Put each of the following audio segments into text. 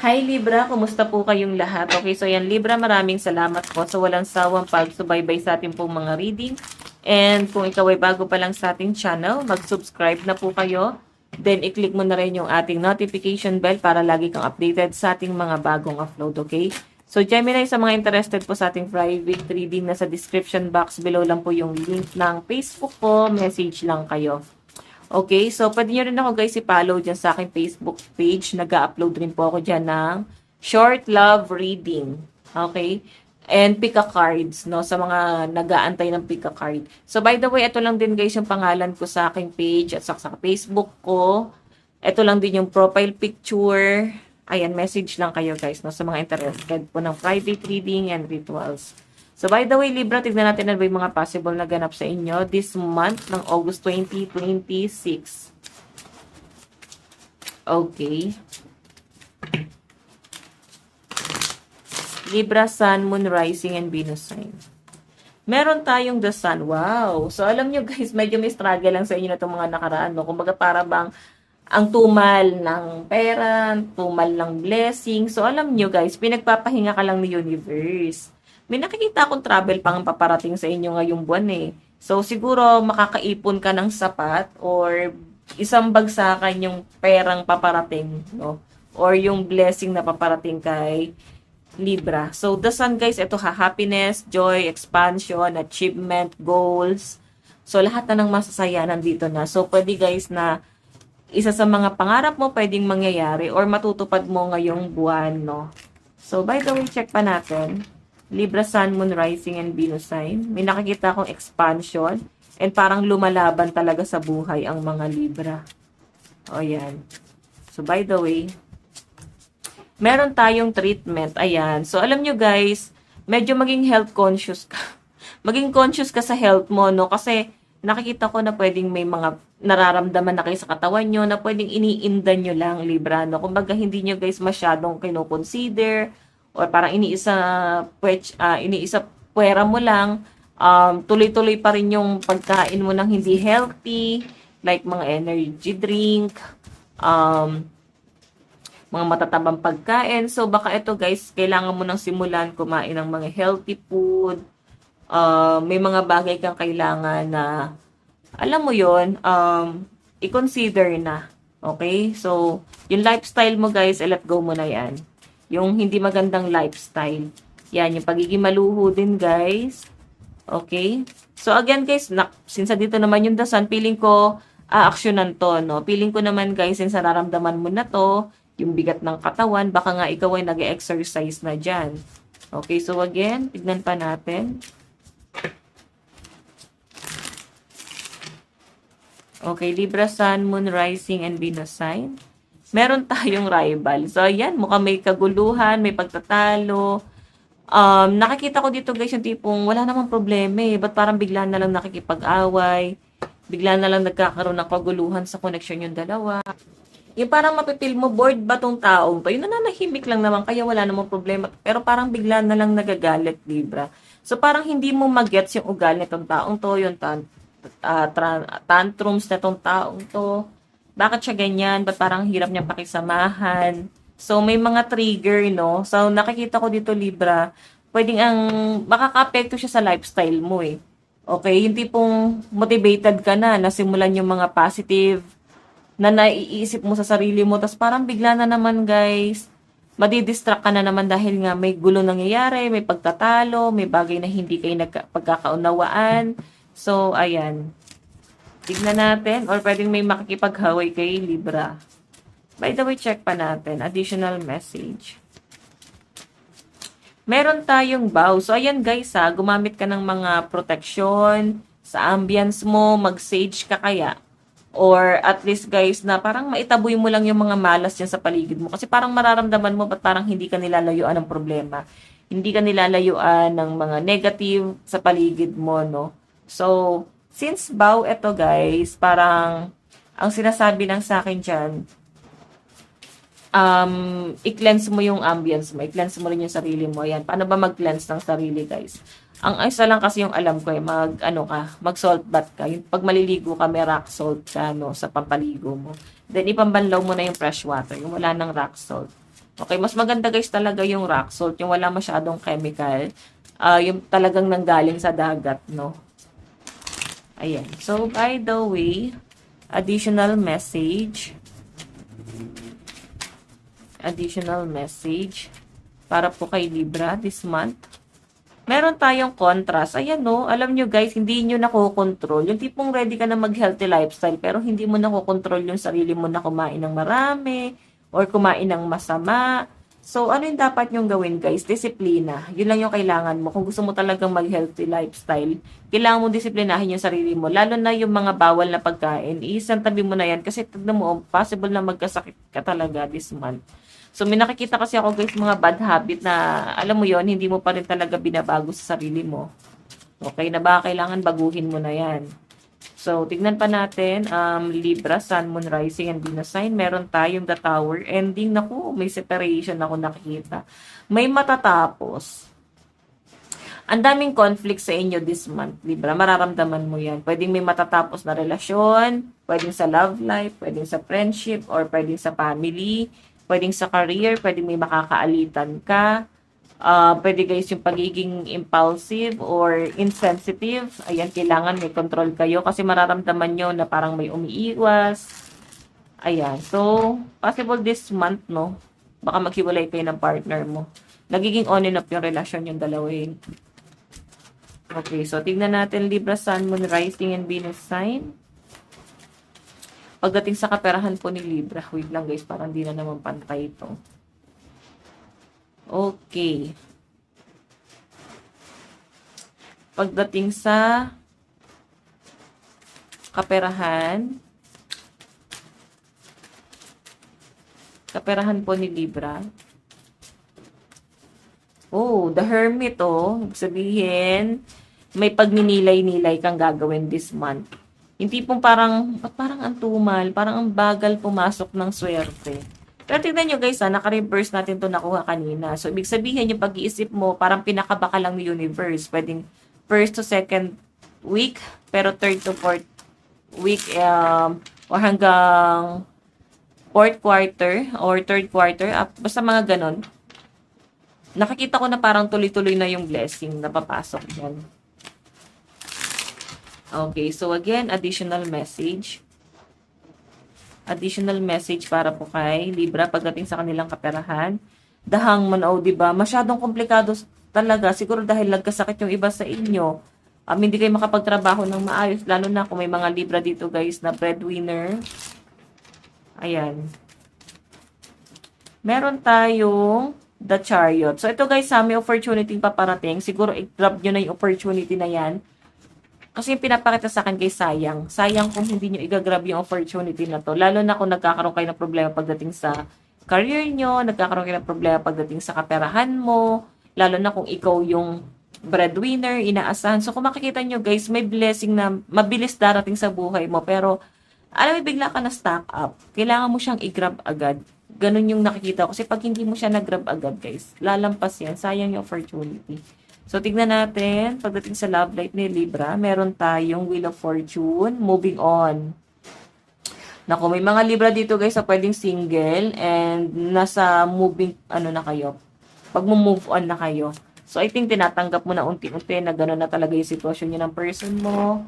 Hi Libra, kumusta po kayong lahat? Okay, so yan Libra, maraming salamat po sa walang sawang pagsubaybay sa ating pong mga reading. And kung ikaw ay bago pa lang sa ating channel, mag-subscribe na po kayo. Then i-click mo na rin yung ating notification bell para lagi kang updated sa ating mga bagong upload, okay? So Gemini, sa mga interested po sa ating private reading, nasa description box below lang po yung link ng Facebook ko, message lang kayo. Okay, so pwede nyo rin ako guys i-follow dyan sa aking Facebook page. Nag-upload rin po ako dyan ng short love reading. Okay? And pick a cards, no? Sa mga nag-aantay ng pick a card. So by the way, ito lang din guys yung pangalan ko sa aking page at sa Facebook ko. Ito lang din yung profile picture. Ayan, message lang kayo guys, no? Sa mga interested po ng private reading and rituals. So, by the way, Libra, tignan natin na ba yung mga possible na ganap sa inyo this month ng August 2026. Okay. Libra, Sun, Moon, Rising, and Venus sign. Meron tayong the Sun. Wow! So, alam nyo guys, medyo may struggle lang sa inyo na itong mga nakaraan. No? Kumbaga para bang ang tumal ng pera, tumal ng blessing. So, alam nyo guys, pinagpapahinga ka lang ni Universe. May nakikita akong travel pang paparating sa inyo ngayong buwan eh. So, siguro makakaipon ka ng sapat or isang bagsakan yung perang paparating, no? Or yung blessing na paparating kay Libra. So, the Sun guys, ito happiness, joy, expansion, achievement, goals. So, lahat na ng masasaya nandito na. So, pwede guys na isa sa mga pangarap mo pwedeng mangyayari or matutupad mo ngayong buwan, no? So, by the way, check pa natin. Libra, Sun, Moon, Rising, and Venus sign. May nakikita akong expansion and parang lumalaban talaga sa buhay ang mga Libra. O, yan. So, by the way, meron tayong treatment. Ayan. So, alam nyo guys, medyo maging health conscious ka. Maging conscious ka sa health mo, no? Kasi, nakikita ko na pwedeng may mga nararamdaman na kayo sa katawan nyo na pwedeng iniinda nyo lang, Libra, no? Kumbaga, hindi nyo guys masyadong kinoconsider or parang iniisa puwera mo lang, tuloy-tuloy pa rin yung pagkain mo ng hindi healthy, like mga energy drink, mga matatabang pagkain. So, baka ito guys, kailangan mo nang simulan kumain ng mga healthy food. May mga bagay kang kailangan na, alam mo yon, i-consider na. Okay? So, yung lifestyle mo guys, let go mo na yan. Yung hindi magandang lifestyle. Yan, yung pagiging maluho din, guys. Okay? So, again, guys, since dito naman yung dasan, feeling ko, aaksyonan to, no? Feeling ko naman, guys, since nararamdaman mo na to, yung bigat ng katawan, baka nga ikaw ay nag-exercise na dyan. Okay, so again, tignan pa natin. Okay, Libra, Sun, Moon, Rising, and Venus sign. Meron tayong rival. So, ayan, mukhang may kaguluhan, may pagtatalo. Nakikita ko dito guys yung tipong wala namang problema eh. Ba't parang bigla na lang nakikipag-away? Bigla na lang nagkakaroon ng kaguluhan sa connection yung dalawa. Yung parang mapipil mo, bored ba tong taong to? Yung nananahimik lang naman, kaya wala namang problema. Pero parang bigla na lang nagagalit, Libra. So, parang hindi mo magets yung ugali nitong taong to, yung tantrums na tong taong to. Bakit siya ganyan? Ba't parang hirap niya pakisamahan? So, may mga trigger, no? So, nakikita ko dito, Libra, pwedeng makaka-apekto siya sa lifestyle mo, eh. Okay? Yung tipong motivated ka na simulan yung mga positive na naiisip mo sa sarili mo. Tapos parang bigla na naman, guys, madidistract ka na naman dahil nga may gulo nangyayari, may pagtatalo, may bagay na hindi kayo pagkakaunawaan. So, ayan. Tignan natin, or pwedeng may makikipaghaway kay Libra. By the way, check pa natin. Additional message. Meron tayong vow. So, ayan guys gumamit ka ng mga protection sa ambience mo, mag-sage ka kaya. Or at least guys na parang maitaboy mo lang yung mga malas yan sa paligid mo. Kasi parang mararamdaman mo ba't parang hindi ka nilalayuan ng problema. Hindi ka nilalayuan ng mga negative sa paligid mo, no? So, since bow ito guys, parang ang sinasabi lang sa akin dyan, i-cleanse mo yung ambience mo, i-cleanse mo rin yung sarili mo. Yan, paano ba mag-cleanse ng sarili guys? Ang isa lang kasi yung alam ko mag salt bath ka. Yung pag maliligo ka, may rock salt ka, no, sa pampaligo mo. Then, ipambanlaw mo na yung fresh water, yung wala ng rock salt. Okay, mas maganda guys talaga yung rock salt, yung wala masyadong chemical. Yung talagang nanggaling sa dagat, no? Ayan. So, by the way, additional message. Additional message para po kay Libra this month. Meron tayong contrast. Ayan no, alam nyo guys, hindi nyo nakokontrol. Yung tipong ready ka na mag-healthy lifestyle pero hindi mo nakokontrol yung sarili mo na kumain ng marami or kumain ng masama. So, ano yung dapat nyong gawin guys? Disiplina. Yun lang yung kailangan mo. Kung gusto mo talagang mag-healthy lifestyle, kailangan mo disiplinahin yung sarili mo. Lalo na yung mga bawal na pagkain. Iisantabi mo na yan kasi tignan mo, possible na magkasakit ka talaga this month. So, may nakikita kasi ako guys, mga bad habit na, alam mo yon hindi mo pa rin talaga binabago sa sarili mo. Okay, na ba kailangan baguhin mo na yan. So, tignan pa natin, Libra, Sun, Moon, Rising, and Venus sign. Meron tayong the Tower ending. Naku, may separation ako nakikita. May matatapos. Ang daming conflict sa inyo this month, Libra. Mararamdaman mo yan. Pwedeng may matatapos na relasyon, pwedeng sa love life, pwedeng sa friendship, or pwedeng sa family, pwedeng sa career, pwedeng may makakaalitan ka. Pwede guys yung pagiging impulsive or insensitive. Ayan, kailangan may control kayo kasi mararamdaman nyo na parang may umiiwas. Ayan, so, possible this month, no? Baka maghiwalay kayo ng partner mo. Nagiging on and off yung relasyon yung dalawin. Okay, so tignan natin Libra, Sun, Moon, Rising, and Venus sign. Pagdating sa kaperahan po ni Libra, wait lang guys, parang di na naman pantay ito. Okay. Pagdating sa kaperahan po ni Libra. Oh, the Hermit, oh. Sabihin, may pagninilay-nilay kang gagawin this month. Hindi pong parang ang tumal, parang ang bagal pumasok ng swerte. Pero tignan nyo guys, naka-reverse natin to nakuha kanina. So, ibig sabihin yung pag-iisip mo, parang pinakabaka lang ng universe. Pwedeng first to second week, pero third to fourth week, or hanggang fourth quarter, or third quarter, basta mga ganon. Nakikita ko na parang tuloy-tuloy na yung blessing na papasok yan. Okay, so again, additional message. Additional message para po kay Libra pagdating sa kanilang kaperahan. The Hangman, oh, diba? Masyadong komplikado talaga. Siguro dahil nagkasakit yung iba sa inyo. Hindi kayo makapagtrabaho ng maayos. Lalo na kung may mga Libra dito guys na breadwinner. Ayan. Meron tayong the Chariot. So ito guys, may opportunity paparating. Siguro i-grab nyo na yung opportunity na yan. Kasi yung pinapakita sa akin guys, sayang. Sayang kung hindi nyo i-grab yung opportunity na to. Lalo na kung nagkakaroon kayo ng problema pagdating sa career nyo, nagkakaroon kayo ng problema pagdating sa kaperahan mo, lalo na kung ikaw yung breadwinner, inaasahan. So kung makikita nyo guys, may blessing na mabilis darating sa buhay mo. Pero alam mo, bigla ka na stock up. Kailangan mo siyang i-grab agad. Ganun yung nakikita ko. Kasi pag hindi mo siya nag-grab agad guys, lalampas yan. Sayang yung opportunity. So, tignan natin, pagdating sa love life ni Libra, meron tayong Wheel of Fortune, moving on. Naku, may mga Libra dito guys na pwedeng single and nasa moving, na kayo. Pag move on na kayo. So, I think tinatanggap mo na unti-unti na gano'n na talaga yung sitwasyon niya ng person mo.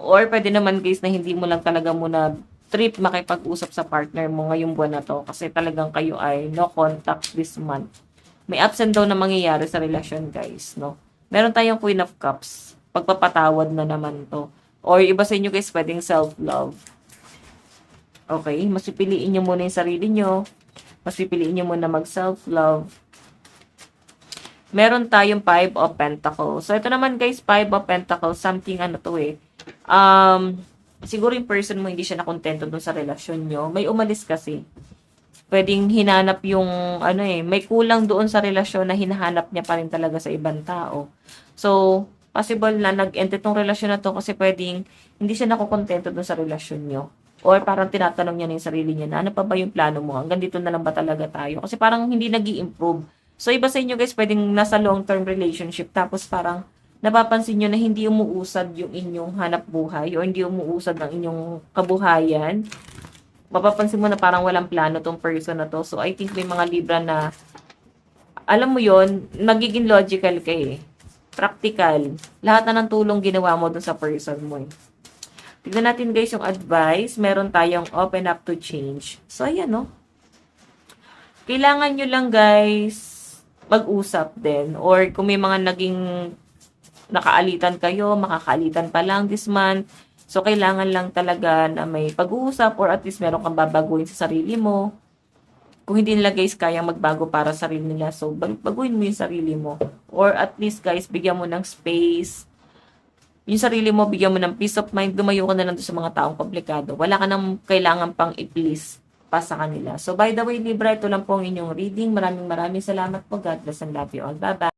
Or pwede naman guys na hindi mo lang talaga muna trip makipag-usap sa partner mo ngayong buwan na to kasi talagang kayo ay no contact this month. May ups and down na mangyayari sa relasyon, guys, no? Meron tayong Queen of Cups. Pagpapatawad na naman to. Or iba sa inyo, guys, pwedeng self-love. Okay? Mas pipiliin nyo muna yung sarili nyo. Mas pipiliin nyo muna mag-self-love. Meron tayong Five of Pentacles. So, ito naman, guys, Five of Pentacles. Something, siguro yung person mo hindi siya nakontento dun sa relasyon nyo. May umalis kasi. Pwedeng hinanap yung, may kulang doon sa relasyon na hinahanap niya pa rin talaga sa ibang tao. So, possible na nag-end itong relasyon na to kasi pwedeng hindi siya nakukontento doon sa relasyon nyo. Or parang tinatanong niya na yung sarili niya na, ano pa ba yung plano mo? Hanggang dito na lang ba talaga tayo? Kasi parang hindi nag-i-improve. So, iba sa inyo guys, pwedeng nasa long-term relationship. Tapos parang napapansin nyo na hindi umuusad yung inyong hanap buhay o hindi umuusad ang inyong kabuhayan. mapapansin mo na parang walang plano tong person na to. So, I think may mga Libra na, alam mo yon, magiging logical ka eh. Practical. Lahat na ng tulong ginawa mo dun sa person mo eh. Tignan natin guys yung advice. Meron tayong open up to change. So, ayan no. Kailangan nyo lang guys mag-usap din. Or kung may mga naging nakaalitan kayo, makakaalitan pa lang this month. So, kailangan lang talaga na may pag-uusap or at least meron kang babaguhin sa sarili mo. Kung hindi nila guys kayang magbago para sa sarili nila, so baguhin mo yung sarili mo. Or at least guys, bigyan mo ng space. Yung sarili mo, bigyan mo ng peace of mind, lumayo ka na lang doon sa mga taong komplikado. Wala ka nang kailangan pang i-please pa sa kanila. So by the way, Libra, ito lang po ang inyong reading. Maraming salamat po. God bless and love you all. Bye-bye.